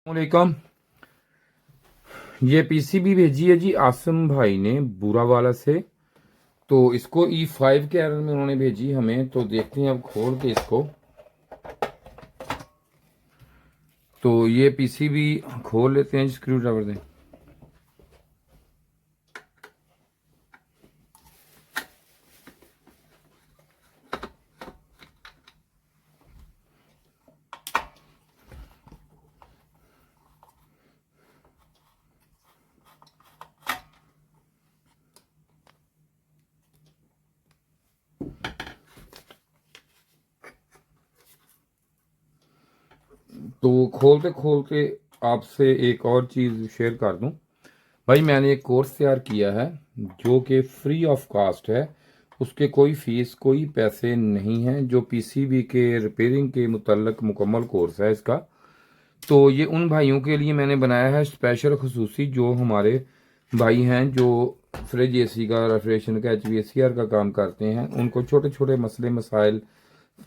वालेकुम। ये पीसीबी भेजी है जी आसिम भाई ने बुरा वाला से। तो इसको E5 के एरर में उन्होंने भेजी हमें, तो देखते हैं अब खोल के इसको। तो ये पीसीबी खोल लेते हैं, स्क्रू ड्राइवर दें। तो खोलते खोलते आपसे एक और चीज़ शेयर कर दूं भाई। मैंने एक कोर्स तैयार किया है जो कि फ्री ऑफ कास्ट है। उसके कोई फीस कोई पैसे नहीं हैं। जो पीसीबी के रिपेयरिंग के मुतल्लक मुकम्मल कोर्स है इसका। तो ये उन भाइयों के लिए मैंने बनाया है स्पेशल खसूसी, जो हमारे भाई हैं जो फ्रिज एसी का, रेफ्रिजरेशन का, HVACR का काम करते हैं। उनको छोटे छोटे मसले मसाइल,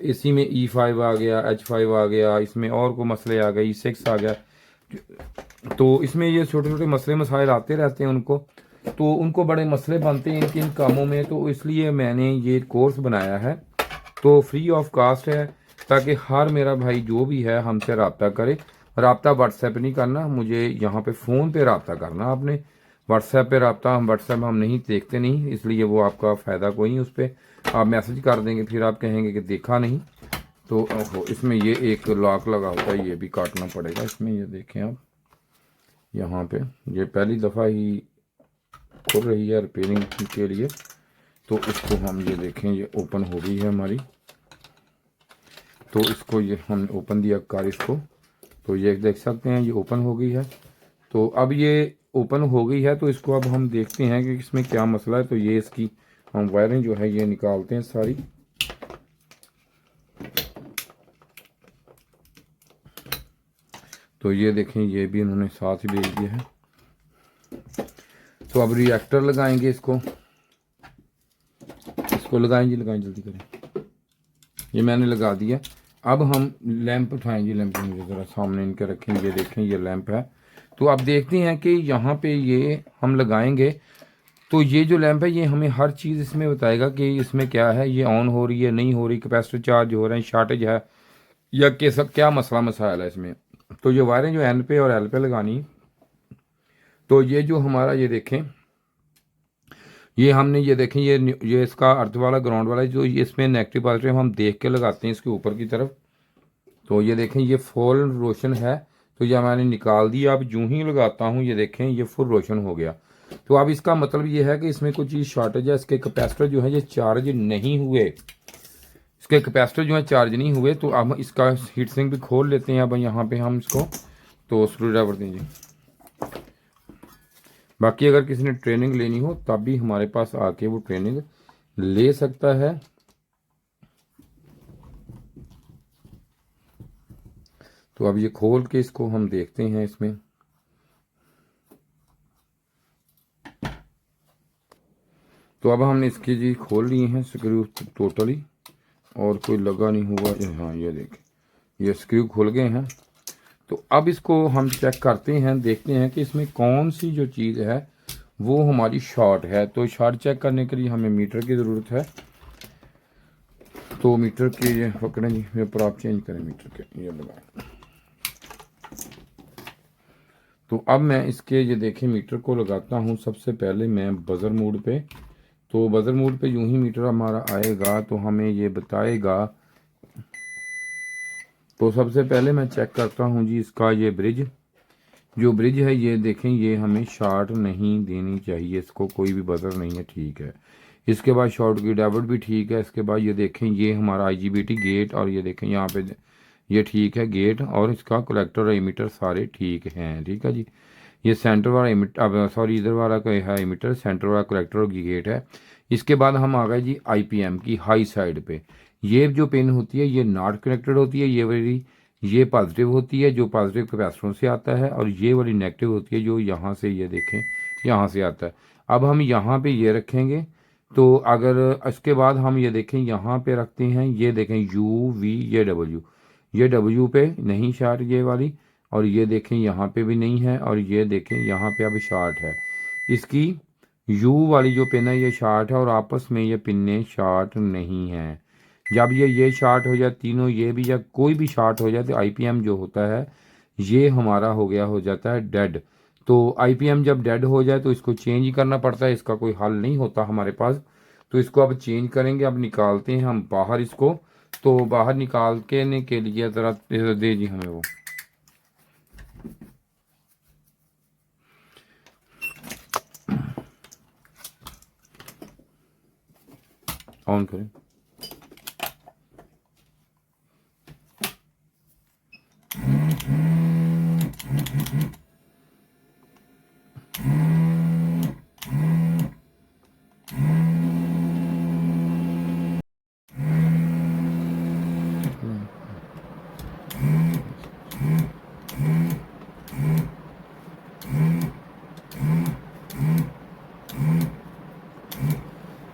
एसी में E5 आ गया, H5 आ गया, इसमें और को मसले आ गए, E6 आ गया। तो इसमें ये छोटे छोटे मसले मसाइल आते रहते हैं उनको। तो उनको बड़े मसले बनते हैं इन कामों में, तो इसलिए मैंने ये कोर्स बनाया है। तो फ्री ऑफ कास्ट है, ताकि हर मेरा भाई जो भी है हमसे रब्ता करे। रब्ता व्हाट्सएप नहीं करना, मुझे यहाँ पे फ़ोन पे रब्ता करना आपने। व्हाट्सएप पे रब्ता, हम व्हाट्सएप हम नहीं देखते नहीं, इसलिए वो आपका फ़ायदा कोई नहीं। उस पर आप मैसेज कर देंगे, फिर आप कहेंगे कि देखा नहीं। तो ओहो, इसमें ये एक लॉक लगा होता है, ये भी काटना पड़ेगा इसमें। ये देखें आप यहाँ पे, ये पहली दफ़ा ही खुल रही है रिपेयरिंग के लिए। तो इसको हम ये देखें, ये ओपन हो गई है हमारी। तो इसको ये हम ओपन दिया कर इसको, तो ये देख सकते हैं ये ओपन हो गई है। तो अब ये ओपन हो गई है, तो इसको अब हम देखते हैं कि इसमें क्या मसला है। तो ये इसकी हम वायरिंग जो है ये निकालते हैं सारी। तो ये देखें, ये भी इन्होंने साथ ही भेज दिया है। तो अब रिएक्टर लगाएंगे इसको लगाएं जी, लगाएं, जल्दी करें। ये मैंने लगा दिया। अब हम लैंप उठाएंगे, लैंप मुझे ज़रा सामने इनके रखें। ये देखें, ये लैंप है। तो अब देखते हैं कि यहाँ पे ये हम लगाएंगे। तो ये जो लैंप है ये हमें हर चीज़ इसमें बताएगा कि इसमें क्या है, ये ऑन हो रही है, नहीं हो रही, कैपेसिटर चार्ज हो रहे हैं, शॉर्टेज है, या कैसा क्या मसला मसाइल है इसमें। तो ये वायरें जो N पे और L पे लगानी। तो ये जो हमारा, ये देखें, ये हमने ये देखें, ये इसका अर्थ वाला, ग्राउंड वाला, जो ये इसमें नेगेटिव पॉजिटिव हम देख के लगाते हैं इसके ऊपर की तरफ। तो ये देखें, ये फुल रोशन है। तो ये मैंने निकाल दिया। अब यूं ही लगाता हूँ, ये देखें, ये फुल रोशन हो गया। तो अब इसका मतलब ये है कि इसमें कुछ चीज़ शॉर्टेज है। इसके कैपेसिटर जो है ये चार्ज नहीं हुए, इसके कैपेसिटर जो है चार्ज नहीं हुए। तो अब इसका हीट सिंक भी खोल लेते हैं। अब यहाँ पे हम इसको, तो स्क्रू ड्राइवर दीजिए। बाकी अगर किसी ने ट्रेनिंग लेनी हो तब भी हमारे पास आके वो ट्रेनिंग ले सकता है। तो अब ये खोल के इसको हम देखते हैं इसमें। तो अब हमने इसके जी खोल लिए हैं स्क्रू टोटली, और कोई लगा नहीं हुआ। हाँ, ये देखें, ये स्क्रू खुल गए हैं। तो अब इसको हम चेक करते हैं, देखते हैं कि इसमें कौन सी जो चीज़ है वो हमारी शॉर्ट है। तो शॉर्ट चेक करने के लिए हमें मीटर की ज़रूरत है। तो मीटर के ये पकड़ें जी, ये पर आप चेंज करें मीटर के, ये लगाएं। तो अब मैं इसके, ये देखें, मीटर को लगाता हूँ। सबसे पहले मैं बज़र मोड पे। तो बज़र मोड पे यूं ही मीटर हमारा आएगा तो हमें ये बताएगा। तो सबसे पहले मैं चेक करता हूँ जी इसका ये ब्रिज, जो ब्रिज है ये देखें, ये हमें शॉर्ट नहीं देनी चाहिए, इसको कोई भी बज़र नहीं है, ठीक है। इसके बाद शॉर्ट की डेविड भी ठीक है। इसके बाद ये देखें, ये हमारा IGBT गेट, और ये देखें यहाँ पे ये ठीक है गेट, और इसका कलेक्टर एमीटर सारे ठीक हैं, ठीक है जी। ये सेंटर वाला एमीटर, अब सॉरी, इधर वाला कोई है एमीटर, सेंटर वाला कलेक्टर और गेट है। इसके बाद हम आ गए जी IPM की हाई साइड पे। ये जो पिन होती है ये नॉट कनेक्टेड होती है, ये वाली ये पॉजिटिव होती है, जो पॉजिटिव कैपेसिटरों से आता है, और ये वाली नेगेटिव होती है जो यहाँ से, ये देखें, यहाँ से आता है। अब हम यहाँ पे ये रखेंगे। तो अगर इसके बाद हम ये देखें, यहाँ पे रखते हैं, ये देखें, U V, ये W पे नहीं शॉर्ट ये वाली, और ये देखें यहाँ पे भी नहीं है, और ये देखें यहाँ पे अब शार्ट है। इसकी यू वाली जो पिन है ये शार्ट है, और आपस में ये पिन्ने शार्ट नहीं है। जब ये शार्ट हो जाए, तीनों ये भी या कोई भी शार्ट हो जाए, तो आईपीएम जो होता है ये हमारा हो जाता है डेड। तो आईपीएम जब डेड हो जाए तो इसको चेंज ही करना पड़ता है, इसका कोई हल नहीं होता हमारे पास। तो इसको अब चेंज करेंगे, अब निकालते हैं हम बाहर इसको। तो बाहर निकालने के लिए ज़रा दे जी हमें वो ऑन करें।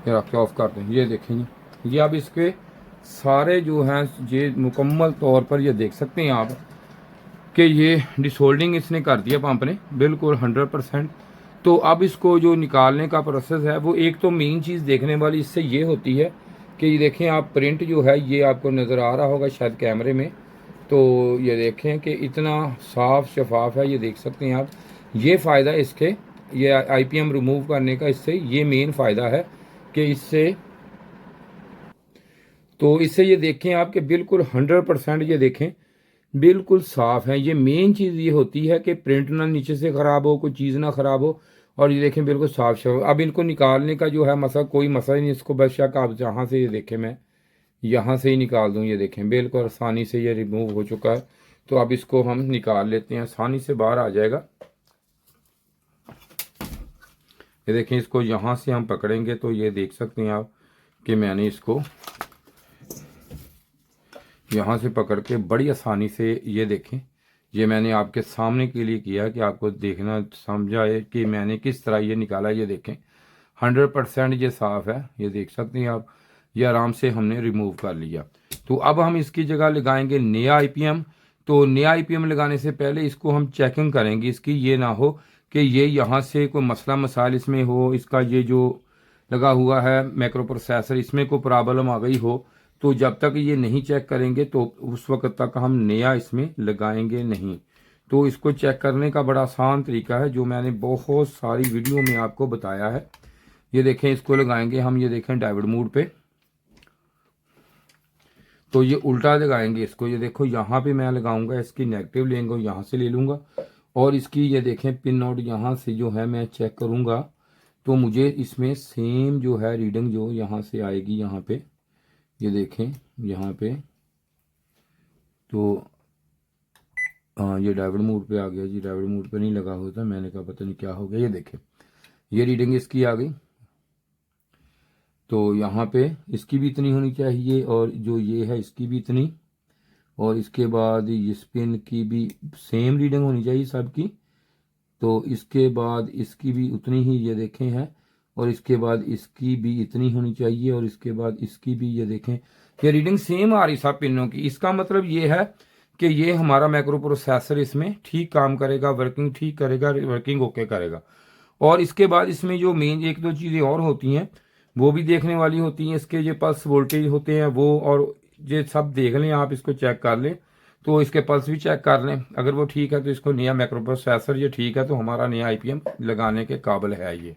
ये रख के ऑफ कर दें। ये देखें ये अब इसके सारे जो हैं ये मुकम्मल तौर पर ये देख सकते हैं आप कि ये डिसोल्डिंग इसने कर दिया पंप ने बिल्कुल 100%। तो अब इसको जो निकालने का प्रोसेस है वो एक तो मेन चीज़ देखने वाली इससे ये होती है कि ये देखें आप, प्रिंट जो है ये आपको नज़र आ रहा होगा शायद कैमरे में। तो ये देखें कि इतना साफ शफाफ है, ये देख सकते हैं आप। ये फ़ायदा इसके, ये आईपीएम रिमूव करने का इससे ये मेन फ़ायदा है कि इससे ये देखें आप कि बिल्कुल 100% ये देखें बिल्कुल साफ है। ये मेन चीज़ ये होती है कि प्रिंट ना नीचे से ख़राब हो, कोई चीज़ ना ख़राब हो, और ये देखें बिल्कुल साफ शफ। अब इनको निकालने का जो है मसला, कोई मसला ही नहीं इसको, बेशक आप जहाँ से ये देखें, मैं यहाँ से ही निकाल दूँ। ये देखें बिल्कुल आसानी से ये रिमूव हो चुका है। तो अब इसको हम निकाल लेते हैं, आसानी से बाहर आ जाएगा। ये देखें इसको यहाँ से हम पकड़ेंगे तो ये देख सकते हैं आप कि मैंने इसको यहाँ से पकड़ के बड़ी आसानी से, ये देखें ये मैंने आपके सामने के लिए किया कि आपको देखना समझ आए कि मैंने किस तरह ये निकाला। ये देखें 100% ये साफ़ है, ये देख सकते हैं आप। ये आराम से हमने रिमूव कर लिया। तो अब हम इसकी जगह लगाएंगे नया आईपीएम। तो नया आईपीएम लगाने से पहले इसको हम चेकिंग करेंगे इसकी, ये ना हो कि ये यहाँ से कोई मसला मसाइल इसमें हो, इसका ये जो लगा हुआ है माइक्रो प्रोसेसर इसमें कोई प्रॉब्लम आ गई हो। तो जब तक ये नहीं चेक करेंगे तो उस वक्त तक हम नया इसमें लगाएंगे नहीं। तो इसको चेक करने का बड़ा आसान तरीका है जो मैंने बहुत सारी वीडियो में आपको बताया है। ये देखें इसको लगाएंगे हम, ये देखें डायोड मोड पे। तो ये उल्टा लगाएंगे इसको, ये देखो यहाँ पे मैं लगाऊंगा, इसकी नेगेटिव लेंगे यहाँ से ले लूँगा, और इसकी ये देखें पिन नोट यहाँ से जो है मैं चेक करूँगा। तो मुझे इसमें सेम जो है रीडिंग जो यहाँ से आएगी, यहाँ पे ये देखें यहाँ पे। तो हाँ ये डायोड मोड पे आ गया जी, डायोड मोड पे नहीं लगा होता, मैंने कहा पता नहीं क्या हो गया। ये देखें ये रीडिंग इसकी आ गई। तो यहाँ पे इसकी भी इतनी होनी चाहिए, और जो ये है इसकी भी इतनी, और इसके बाद इस पिन की भी सेम रीडिंग होनी चाहिए सबकी। तो इसके बाद इसकी भी उतनी ही ये देखें है, और इसके बाद इसकी भी इतनी होनी चाहिए, और इसके बाद इसकी भी ये देखें ये रीडिंग सेम आ रही सब पिनों की। इसका मतलब ये है कि ये हमारा माइक्रो प्रोसेसर इसमें ठीक काम करेगा, वर्किंग ठीक करेगा, वर्किंग ओके करेगा। और इसके बाद इसमें जो मेन एक दो चीज़ें और होती हैं वो भी देखने वाली होती हैं। इसके जो पल्स वोल्टेज होते हैं वो, और ये सब देख लें आप, इसको चेक कर लें। तो इसके पल्स भी चेक कर लें, अगर वो ठीक है तो इसको नया माइक्रो प्रोसेसर ये ठीक है तो हमारा नया आईपीएम लगाने के काबिल है ये।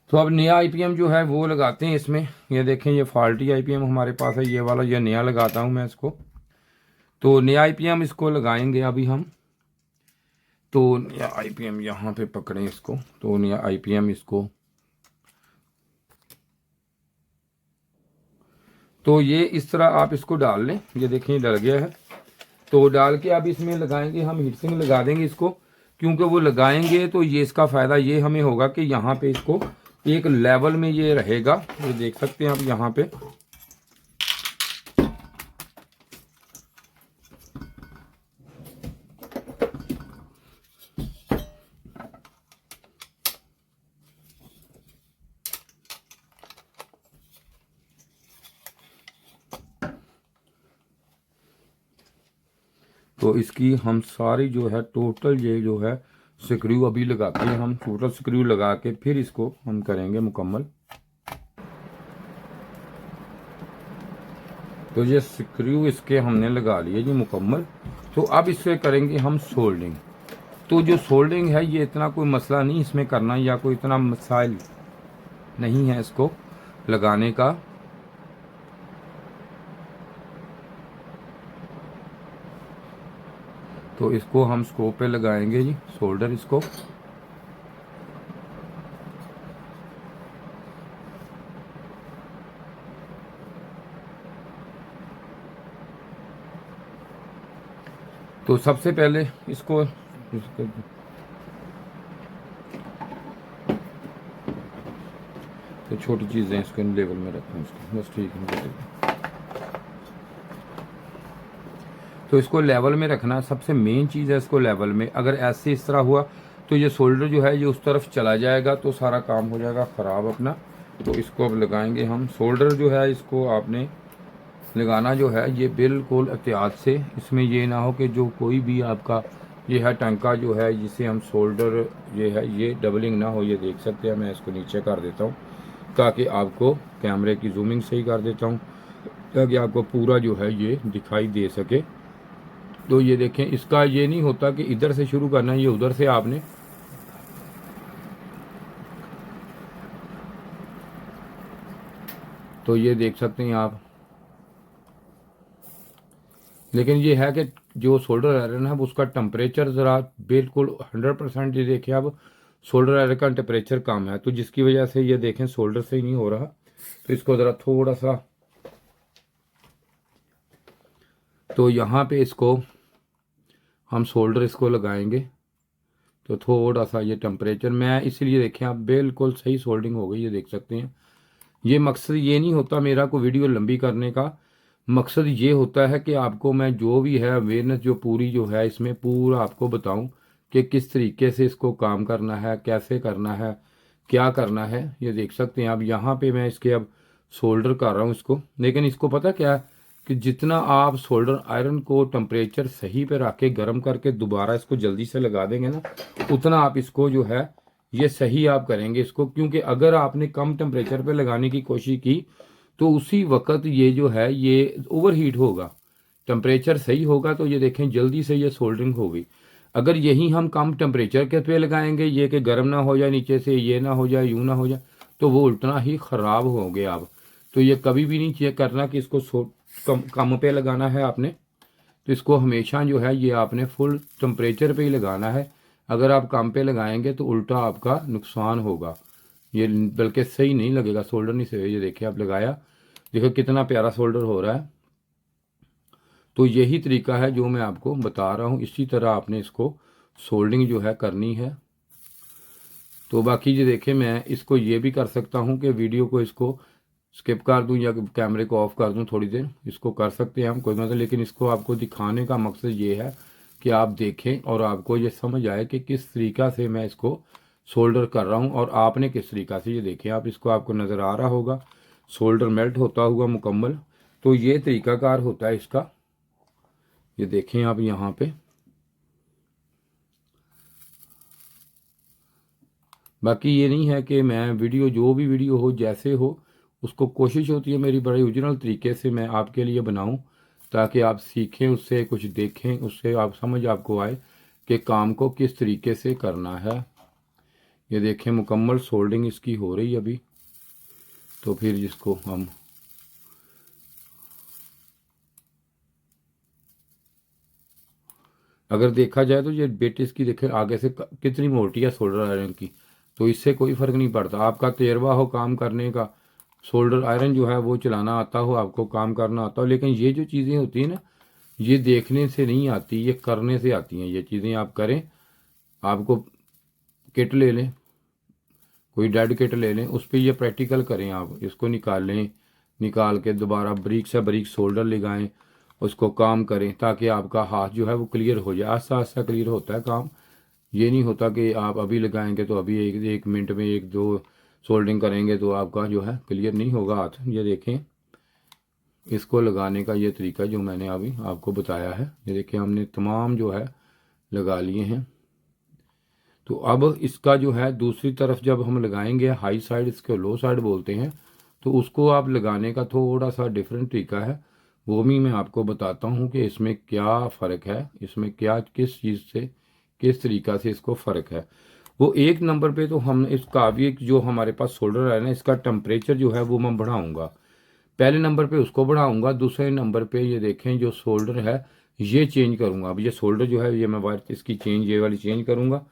तो अब नया आईपीएम जो है वो लगाते हैं इसमें। ये देखें ये फॉल्टी आईपीएम हमारे पास है, ये वाला, ये नया लगाता हूँ मैं इसको। तो नया आईपीएम इसको लगाएंगे अभी हम। तो नया आईपीएम यहाँ पे पकड़ें इसको, तो नया आईपीएम इसको, तो ये इस तरह आप इसको डाल लें। ये देखें डल गया है। तो डाल के अब इसमें लगाएंगे हम हीटसिंग लगा देंगे इसको, क्योंकि वो लगाएंगे तो ये इसका फ़ायदा ये हमें होगा कि यहाँ पे इसको एक लेवल में ये रहेगा। ये देख सकते हैं आप यहाँ पे। तो तो इसकी हम सारी जो है टोटल ये जो है स्क्रू अभी लगाते हैं हम, टोटल स्क्रू लगा के फिर इसको हम करेंगे मुकम्मल। तो ये स्क्रू इसके हमने लगा लिए जी मुकम्मल। तो अब इससे करेंगे हम सोल्डिंग। तो जो सोल्डिंग है ये इतना कोई मसला नहीं इसमें करना, या कोई इतना मसाइल नहीं है इसको लगाने का। तो इसको हम स्कोप पे लगाएंगे जी सोल्डर इसको। तो सबसे पहले इसको तो छोटी चीज़ें इसको लेवल में रखें इसको, बस ठीक है। तो इसको लेवल में रखना सबसे मेन चीज़ है, इसको लेवल में। अगर ऐसे इस तरह हुआ तो ये शोल्डर जो है ये उस तरफ चला जाएगा तो सारा काम हो जाएगा ख़राब अपना। तो इसको अब लगाएंगे हम। शोल्डर जो है इसको आपने लगाना जो है ये बिल्कुल एहतियात से, इसमें ये ना हो कि जो कोई भी आपका ये है टंका जो है जिसे हम शोल्डर ये है ये डबलिंग ना हो। ये देख सकते हैं, मैं इसको नीचे कर देता हूँ ताकि आपको कैमरे की जूमिंग सही कर देता हूँ ताकि आपको पूरा जो है ये दिखाई दे सके। तो ये देखें, इसका ये नहीं होता कि इधर से शुरू करना है, ये उधर से आपने तो ये देख सकते हैं आप। लेकिन ये है कि जो सोल्डर आयरन है उसका टेम्परेचर ज़रा बिल्कुल 100% ये देखें अब सोल्डर आयरन का टेम्परेचर कम है, तो जिसकी वजह से ये देखें सोल्डर से ही नहीं हो रहा। तो इसको ज़रा थोड़ा सा, तो यहाँ पे इसको हम सोल्डर इसको लगाएंगे। तो थोड़ा सा ये टेम्परेचर मैं इसलिए देखें आप बिल्कुल सही सोल्डिंग हो गई, ये देख सकते हैं। ये मकसद ये नहीं होता मेरा को वीडियो लंबी करने का, मकसद ये होता है कि आपको मैं जो भी है अवेयरनेस जो पूरी जो है इसमें पूरा आपको बताऊं कि किस तरीके से इसको काम करना है, कैसे करना है, क्या करना है। ये देख सकते हैं आप यहाँ पे मैं इसके अब सोल्डर कर रहा हूँ इसको। लेकिन इसको पता क्या है कि जितना आप सोल्डर आयरन को टेम्परेचर सही पे रख के गर्म करके दोबारा इसको जल्दी से लगा देंगे ना, उतना आप इसको जो है ये सही आप करेंगे इसको। क्योंकि अगर आपने कम टेम्परेचर पे लगाने की कोशिश की तो उसी वक्त ये जो है ये ओवर हीट होगा। टेम्परेचर सही होगा तो ये देखें जल्दी से ये सोल्डरिंग होगी। अगर यही हम कम टेम्परेचर के पे लगाएंगे, ये कि गर्म ना हो जाए नीचे से, ये ना हो जाए, यूँ ना हो जाए, तो वो उल्टना ही ख़राब होंगे आप। तो ये कभी भी नहीं चेक करना कि इसको कम पे लगाना है आपने। तो इसको हमेशा जो है ये आपने फुल टेम्परेचर पे ही लगाना है। अगर आप कम पे लगाएंगे तो उल्टा आपका नुकसान होगा, ये बल्कि सही नहीं लगेगा, सोल्डर नहीं सही। ये देखिए आप लगाया, देखो कितना प्यारा सोल्डर हो रहा है। तो यही तरीका है जो मैं आपको बता रहा हूँ, इसी तरह आपने इसको सोल्डिंग जो है करनी है। तो बाकी ये देखें, मैं इसको ये भी कर सकता हूँ कि वीडियो को इसको स्किप कर दूं या कैमरे को ऑफ कर दूं थोड़ी देर, इसको कर सकते हैं हम, कोई मतलब। लेकिन इसको आपको दिखाने का मकसद ये है कि आप देखें और आपको ये समझ आए कि किस तरीका से मैं इसको सोल्डर कर रहा हूँ और आपने किस तरीका से। ये देखें आप, इसको आपको नज़र आ रहा होगा सोल्डर मेल्ट होता हुआ मुकम्मल। तो ये तरीकाकार होता है इसका, ये देखें आप यहाँ पे। बाकी ये नहीं है कि मैं वीडियो जो भी वीडियो हो जैसे हो उसको कोशिश होती है मेरी बड़े ओरिजिनल तरीके से मैं आपके लिए बनाऊं ताकि आप सीखें उससे, कुछ देखें उससे, आप समझ आपको आए कि काम को किस तरीके से करना है। ये देखें मुकम्मल सोल्डिंग इसकी हो रही है अभी। तो फिर जिसको हम अगर देखा जाए तो ये बेट इसकी देखें आगे से कितनी मोटी है सोल्डर आयरन की। तो इससे कोई फ़र्क नहीं पड़ता, आपका तजर्बा हो काम करने का, सोल्डर आयरन जो है वो चलाना आता हो, आपको काम करना आता हो। लेकिन ये जो चीज़ें होती हैं ना, ये देखने से नहीं आती, ये करने से आती हैं। ये चीज़ें आप करें, आपको किट ले लें, कोई डेड किट ले लें, उस पर ये प्रैक्टिकल करें। आप इसको निकाल लें, निकाल के दोबारा बारीक से बारीक सोल्डर लगाएं, उसको काम करें ताकि आपका हाथ जो है वो क्लियर हो जाए। आस्ता आस्ता क्लियर होता है काम, ये नहीं होता कि आप अभी लगाएंगे तो अभी एक मिनट में एक दो सोल्डिंग करेंगे तो आपका जो है क्लियर नहीं होगा हाथ। ये देखें इसको लगाने का ये तरीका जो मैंने अभी आपको बताया है। ये देखिए हमने तमाम जो है लगा लिए हैं। तो अब इसका जो है दूसरी तरफ जब हम लगाएंगे, हाई साइड इसको लो साइड बोलते हैं, तो उसको आप लगाने का थोड़ा सा डिफरेंट तरीका है, वो भी मैं आपको बताता हूँ कि इसमें क्या फ़र्क है, इसमें क्या किस चीज़ से किस तरीका से इसको फ़र्क है। वो एक नंबर पे तो हम इसका भी जो हमारे पास सोल्डर है ना, इसका टेम्परेचर जो है वो मैं बढ़ाऊँगा। पहले नंबर पे उसको बढ़ाऊँगा, दूसरे नंबर पे ये देखें जो सोल्डर है ये चेंज करूँगा। अब ये सोल्डर जो है ये मैं वायर इसकी चेंज, ये वाली चेंज करूँगा।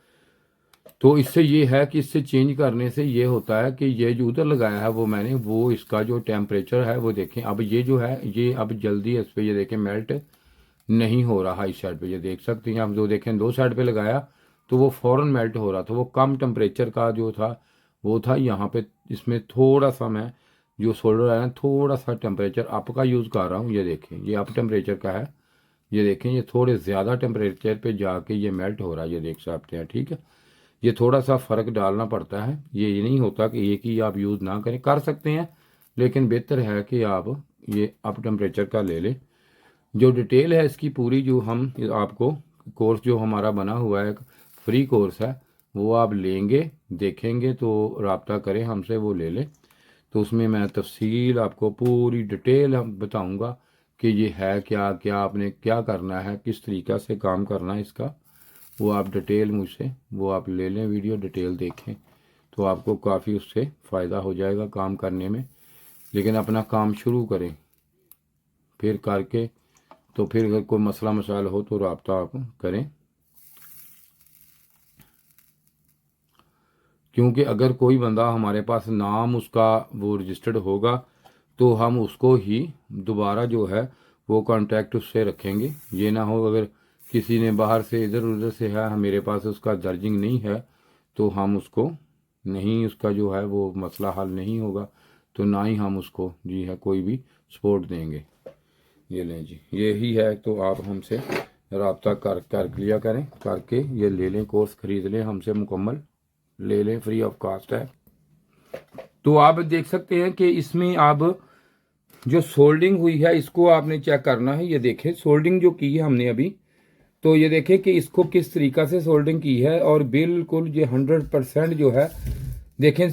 तो इससे ये है कि इससे चेंज करने से ये होता है कि ये जो उधर लगाया है वो मैंने, वो इसका जो टेम्परेचर है वो देखें। अब ये जो है ये अब जल्दी इस पर ये देखें मेल्ट नहीं हो रहा। इस साइड पे ये देख सकते हैं आप, जो देखें दो साइड पे लगाया तो वो फ़ौरन मेल्ट हो रहा था। वो कम टेम्परेचर का जो था वो था। यहाँ पे इसमें थोड़ा सा मैं जो सोल्डर है ना थोड़ा सा टेम्परेचर अप का यूज़ कर रहा हूँ। ये देखें ये अप टेम्परेचर का है। ये देखें ये थोड़े ज़्यादा टेम्परेचर पे जाके ये मेल्ट हो रहा है, ये देख सकते हैं। ठीक है, ये थोड़ा सा फ़र्क डालना पड़ता है। ये नहीं होता कि एक ही आप यूज़ ना करें, कर सकते हैं, लेकिन बेहतर है कि आप ये अप टेम्परेचर का ले लें। जो डिटेल है इसकी पूरी, जो हम आपको कोर्स जो हमारा बना हुआ है, एक फ्री कोर्स है, वो आप लेंगे देखेंगे तो रब्ता करें हमसे, वो ले लें। तो उसमें मैं तफसील आपको पूरी डिटेल हम बताऊँगा कि ये है क्या, क्या आपने क्या करना है, किस तरीक़ा से काम करना है इसका, वो आप डिटेल मुझसे वो आप ले लें, वीडियो डिटेल देखें तो आपको काफ़ी उससे फ़ायदा हो जाएगा काम करने में। लेकिन अपना काम शुरू करें, फिर करके तो फिर अगर कोई मसला मसाइल हो तो रब्ता आप करें। क्योंकि अगर कोई बंदा हमारे पास नाम उसका वो रजिस्टर्ड होगा तो हम उसको ही दोबारा जो है वो कांटेक्ट उससे रखेंगे। ये ना हो अगर किसी ने बाहर से इधर उधर से है, मेरे पास उसका दर्जिंग नहीं है, तो हम उसको नहीं, उसका जो है वो मसला हल नहीं होगा, तो ना ही हम उसको जी है कोई भी सपोर्ट देंगे। ये लें जी, यही है। तो आप हमसे रब्ता कर लिया करें, करके ये ले लें, कोर्स ख़रीद लें हमसे, मुकम्मल ले लें, फ्री ऑफ कास्ट है। तो आप देख सकते हैं कि इसमें आप जो सोल्डिंग हुई है इसको आपने चेक करना है। ये देखें सोल्डिंग जो की है हमने अभी, तो ये देखें कि इसको किस तरीका से सोल्डिंग की है, और बिल्कुल ये 100% जो है देखें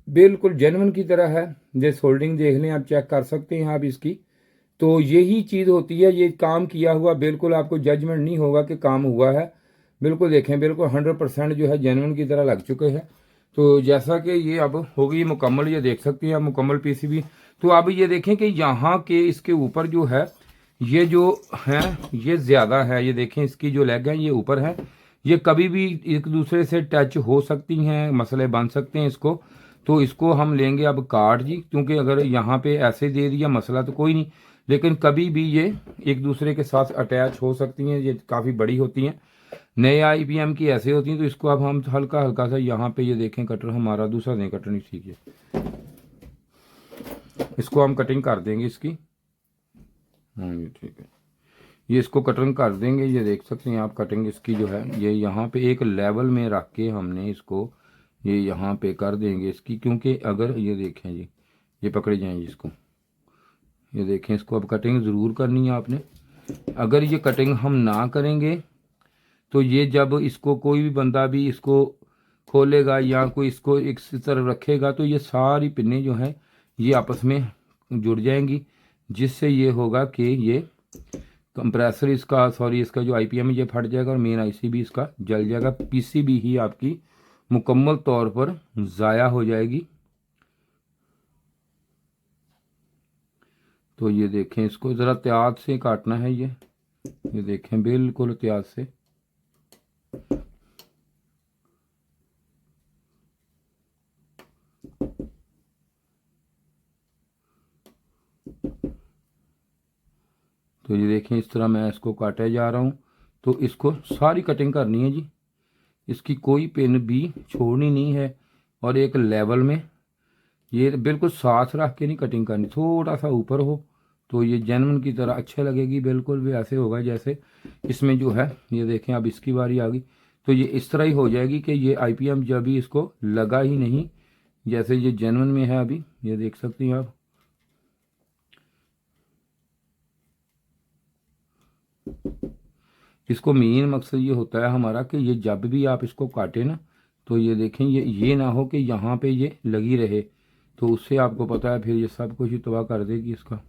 बिल्कुल जेन्युइन की तरह है। ये सोल्डिंग देख लें आप, चेक कर सकते हैं आप इसकी। तो यही चीज़ होती है, ये काम किया हुआ बिल्कुल आपको जजमेंट नहीं होगा कि काम हुआ है। बिल्कुल देखें बिल्कुल 100% जो है जेन्युइन की तरह लग चुके हैं। तो जैसा कि ये अब हो गई मुकम्मल, ये देख सकते हैं आप मुकम्मल पीसीबी। तो अब ये देखें कि यहाँ के इसके ऊपर जो है ये जो है ये ज़्यादा है। ये देखें इसकी जो लेग है ये ऊपर है, ये कभी भी एक दूसरे से टच हो सकती हैं, मसले बन सकते हैं इसको। तो इसको हम लेंगे अब काट जी, क्योंकि अगर यहाँ पे ऐसे दे दिया मसला तो कोई नहीं, लेकिन कभी भी ये एक दूसरे के साथ अटैच हो सकती हैं, ये काफ़ी बड़ी होती हैं। नए आईपीएम की ऐसे होती हैं। तो इसको अब हम हल्का हल्का सा यहाँ पे ये देखें, कटर हमारा दूसरा नहीं, कटर नहीं ठीक है, इसको हम कटिंग कर देंगे इसकी। हाँ ये ठीक है, ये इसको कटिंग कर देंगे। ये देख सकते हैं आप कटिंग इसकी जो है ये यहाँ पे एक लेवल में रख के हमने इसको ये यहाँ पे कर देंगे इसकी। क्योंकि अगर ये देखें जी ये पकड़े जाएंगे इसको, ये देखें इसको अब कटिंग ज़रूर करनी है आपने। अगर ये कटिंग हम ना करेंगे तो ये जब इसको कोई भी बंदा भी इसको खोलेगा या कोई इसको एक तरफ रखेगा तो ये सारी पिन्ने जो हैं ये आपस में जुड़ जाएंगी, जिससे ये होगा कि ये कंप्रेसर इसका सॉरी इसका जो आईपीएम है ये फट जाएगा और मेन आईसी भी इसका जल जाएगा। पीसीबी ही आपकी मुकम्मल तौर पर ज़ाया हो जाएगी। तो ये देखें इसको ज़रा एहतियात से काटना है। ये देखें बिल्कुल एहतियात से। तो ये देखें इस तरह मैं इसको काटे जा रहा हूँ। तो इसको सारी कटिंग करनी है जी, इसकी कोई पिन भी छोड़नी नहीं है। और एक लेवल में ये बिल्कुल साथ रख के नहीं कटिंग करनी, थोड़ा सा ऊपर हो तो ये जेन्युइन की तरह अच्छे लगेगी। बिल्कुल भी ऐसे होगा जैसे इसमें जो है ये देखें अब इसकी बारी आ गई, तो ये इस तरह ही हो जाएगी कि ये आईपीएम जब भी इसको लगा ही नहीं, जैसे ये जेन्युइन में है अभी। ये देख सकते हैं आप, इसको मेन मकसद ये होता है हमारा कि ये जब भी आप इसको काटें ना, तो ये देखें ये ना हो कि यहाँ पे ये लगी रहे, तो उससे आपको पता है फिर ये सब कुछ ही तबाह कर देगी इसका।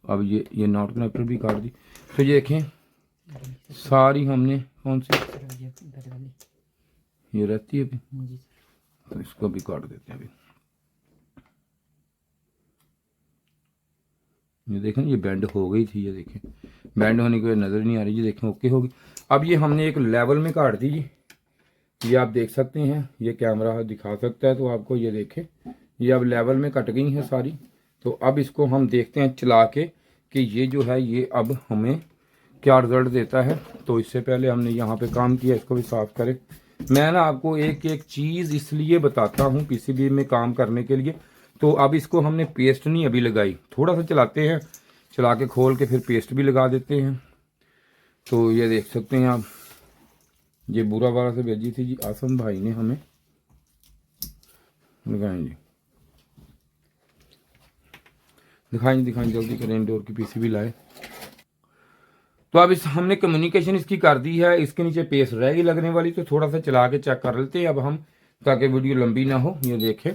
अब ये नॉट कनेक्टर भी काट दी। तो ये देखें सारी हमने कौन सी ये रहती है अभी, तो इसको भी काट देते हैं अभी। ये देखें ये बेंड हो गई थी, ये देखें बेंड होने की वजह नज़र नहीं आ रही, ये देखें ओके होगी। अब ये हमने एक लेवल में काट दी जी, ये आप देख सकते हैं, ये कैमरा दिखा सकता है तो आपको, ये देखें ये अब लेवल में कट गई हैं सारी। तो अब इसको हम देखते हैं चला के कि ये जो है ये अब हमें क्या रिजल्ट देता है। तो इससे पहले हमने यहाँ पे काम किया, इसको भी साफ करें। मैं ना आपको एक एक चीज़ इसलिए बताता हूँ पीसीबी में काम करने के लिए। तो अब इसको हमने पेस्ट नहीं अभी लगाई, थोड़ा सा चलाते हैं, चला के खोल के फिर पेस्ट भी लगा देते हैं। तो ये देख सकते हैं आप, ये बुरा वाला से भेजी थी जी आसम भाई ने हमें, दिखाएं जी, दिखाएं जल्दी करें, इंडोर की पीसीबी लाए। तो अब इस हमने कम्युनिकेशन इसकी कर दी है, इसके नीचे पेस्ट रहेगी लगने वाली, तो थोड़ा सा चला के चेक कर लेते हैं अब हम, ताकि वीडियो लंबी ना हो। ये देखें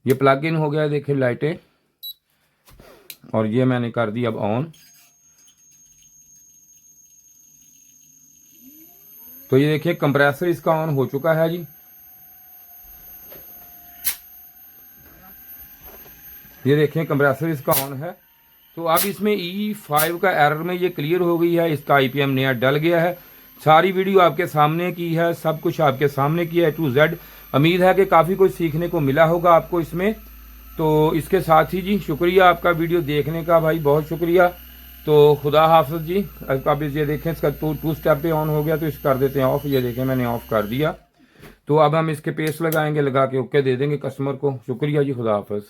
ये प्लग इन हो गया है, देखें लाइटें, और ये मैंने कर दी अब ऑन। तो ये देखिए कंप्रेसर इसका ऑन हो चुका है जी, ये देखें कंप्रेसर इसका ऑन है। तो अब इसमें E5 का एरर में ये क्लियर हो गई है, इसका IPM नया डल गया है। सारी वीडियो आपके सामने की है, सब कुछ आपके सामने किया है A to Z। उम्मीद है कि काफ़ी कुछ सीखने को मिला होगा आपको इसमें। तो इसके साथ ही जी शुक्रिया आपका वीडियो देखने का भाई, बहुत शुक्रिया। तो खुदा हाफिज़ जी। अब ये देखें इसका टू स्टेप पे ऑन हो गया, तो इस कर देते हैं ऑफ। ये देखें मैंने ऑफ कर दिया। तो अब हम इसके पेस्ट लगाएंगे, लगा के ओके दे देंगे कस्टमर को। शुक्रिया जी, खुदा हाफिज़।